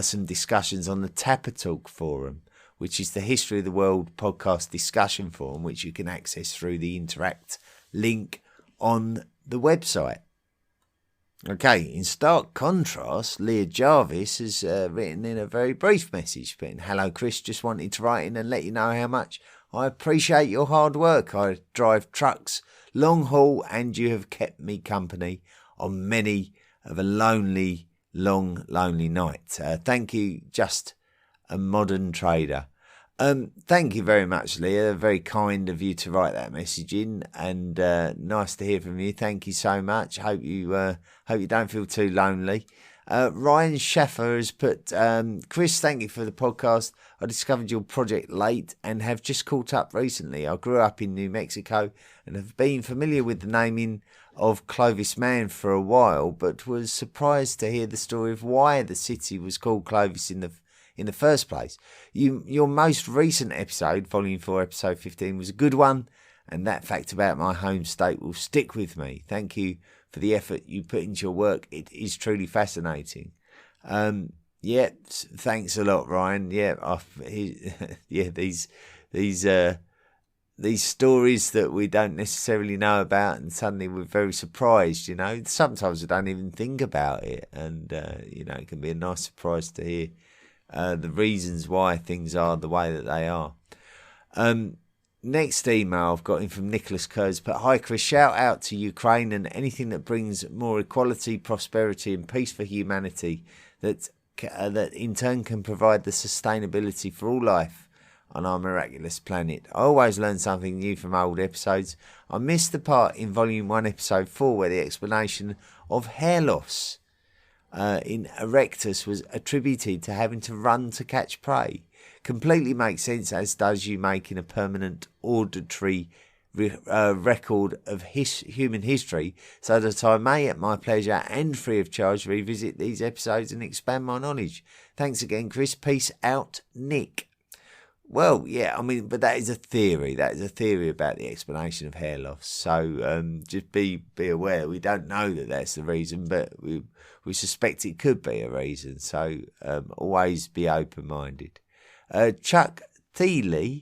some discussions on the Tapper Talk forum, which is the History of the World podcast discussion forum, which you can access through the Interact link on the website. Okay, in stark contrast, Leah Jarvis has written in a very brief message, saying, "Hello Chris, just wanted to write in and let you know how much I appreciate your hard work. I drive trucks long haul, and you have kept me company on many of a lonely night. Thank you, just a modern trader." Thank you very much, Leah. Very kind of you to write that message in, and nice to hear from you. Thank you so much. Hope you don't feel too lonely. Ryan Schaffer has put, "Chris, thank you for the podcast. I discovered your project late and have just caught up recently. I grew up in New Mexico and have been familiar with the naming of Clovis Man for a while, but was surprised to hear the story of why the city was called Clovis in the first place. Your most recent episode, Volume 4, Episode 15, was a good one, and that fact about my home state will stick with me. Thank you for the effort you put into your work. It is truly fascinating. Yeah, thanks a lot, Ryan. Yeah, these stories that we don't necessarily know about, and suddenly we're very surprised. Sometimes we don't even think about it, and it can be a nice surprise to hear the reasons why things are the way that they are. Next email I've got in from Nicholas Kurz. But hi Chris, shout out to Ukraine and anything that brings more equality, prosperity and peace for humanity that in turn can provide the sustainability for all life on our miraculous planet. I always learn something new from old episodes. I missed the part in Volume 1, Episode 4 where the explanation of hair loss in Erectus was attributed to having to run to catch prey. Completely makes sense, as does you making a permanent auditory record of human history, so that I may at my pleasure and free of charge revisit these episodes and expand my knowledge. Thanks again, Chris. Peace out, Nick. Well, yeah, but that is a theory. That is a theory about the explanation of hair loss. So just be aware. We don't know that that's the reason, but we suspect it could be a reason. So always be open-minded. Chuck Teal,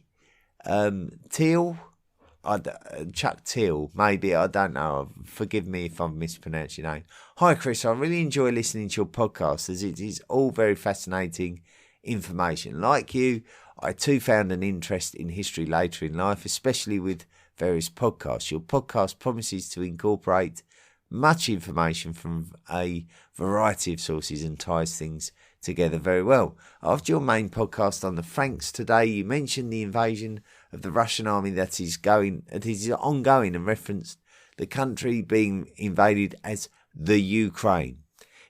Chuck Teal, maybe, I don't know. Forgive me if I've mispronounced your name. Hi, Chris. I really enjoy listening to your podcast as it is all very fascinating information. Like you, I too found an interest in history later in life, especially with various podcasts. Your podcast promises to incorporate much information from a variety of sources and ties things together very well. After your main podcast on the Franks today, you mentioned the invasion of the Russian army that is ongoing, and referenced the country being invaded as the Ukraine.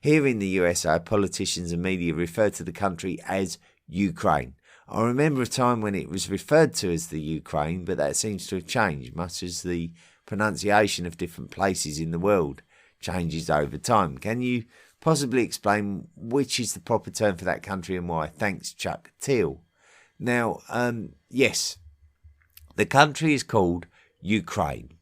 Here in the USA, politicians and media refer to the country as Ukraine. I remember a time when it was referred to as the Ukraine, but that seems to have changed, much as the pronunciation of different places in the world changes over time. Can you possibly explain which is the proper term for that country and why? Thanks, Chuck Teal. Now, yes, the country is called Ukraine.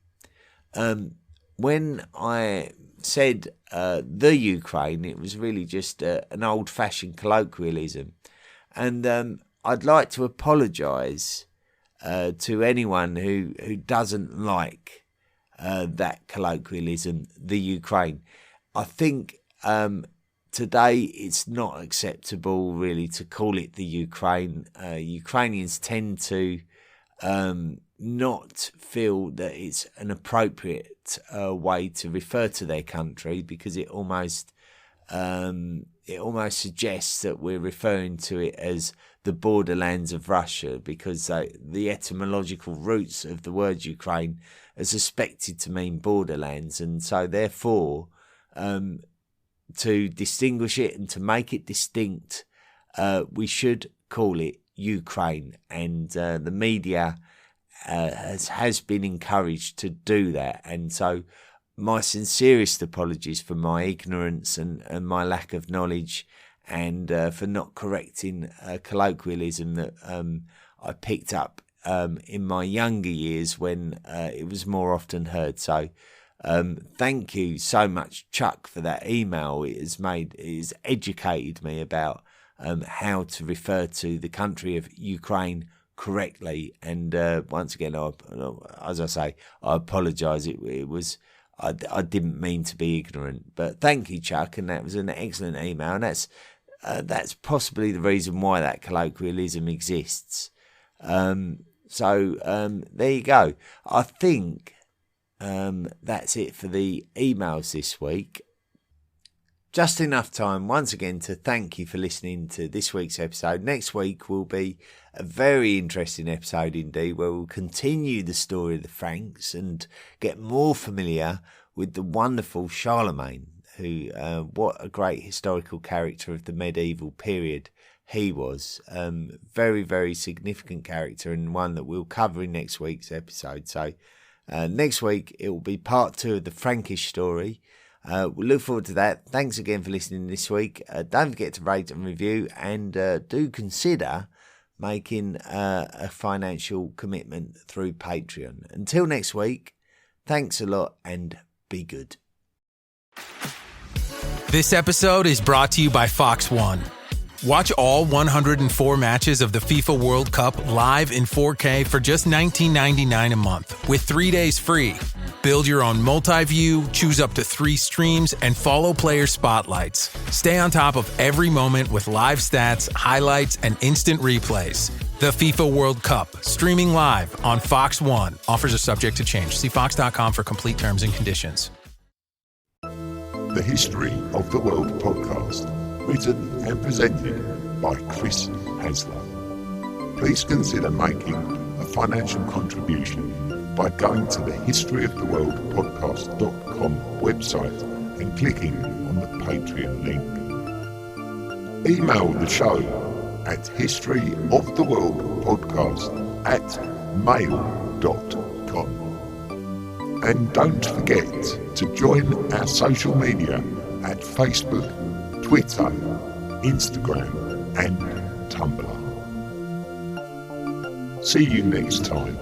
When I said the Ukraine, it was really just an old-fashioned colloquialism. And I'd like to apologise to anyone who doesn't like that colloquialism, the Ukraine. I think today it's not acceptable really to call it the Ukraine. Ukrainians tend to not feel that it's an appropriate way to refer to their country, because it almost suggests that we're referring to it as the borderlands of Russia, because the etymological roots of the word Ukraine are suspected to mean borderlands, and so therefore to distinguish it and to make it distinct, we should call it Ukraine, and the media has been encouraged to do that. And so my sincerest apologies for my ignorance and my lack of knowledge, and for not correcting a colloquialism that I picked up in my younger years when it was more often heard. So thank you so much, Chuck, for that email. It has educated me about how to refer to the country of Ukraine correctly. And once again, as I say, I apologise. I didn't mean to be ignorant, but thank you, Chuck, and that was an excellent email, and that's possibly the reason why that colloquialism exists. So there you go. I think that's it for the emails this week. Just enough time once again to thank you for listening to this week's episode. Next week will be a very interesting episode indeed, where we'll continue the story of the Franks and get more familiar with the wonderful Charlemagne, who, what a great historical character of the medieval period he was. Very, very significant character, and one that we'll cover in next week's episode. So next week it will be part 2 of the Frankish story. We'll look forward to that. Thanks again for listening this week. Don't forget to rate and review, and do consider making a financial commitment through Patreon. Until next week, thanks a lot and be good.
This episode is brought to you by Fox One. Watch all 104 matches of the FIFA World Cup live in 4K for just $19.99 a month with 3 days free. Build your own multi-view, choose up to 3 streams, and follow player spotlights. Stay on top of every moment with live stats, highlights, and instant replays. The FIFA World Cup, streaming live on Fox One. Offers are subject to change. See fox.com for complete terms and conditions.
The History of the World podcast, written and presented by Chris Hasler. Please consider making a financial contribution by going to the historyoftheworldpodcast.com website and clicking on the Patreon link. Email the show at historyoftheworldpodcast@mail.com. And don't forget to join our social media at Facebook, Twitter, Instagram, and Tumblr. See you next time.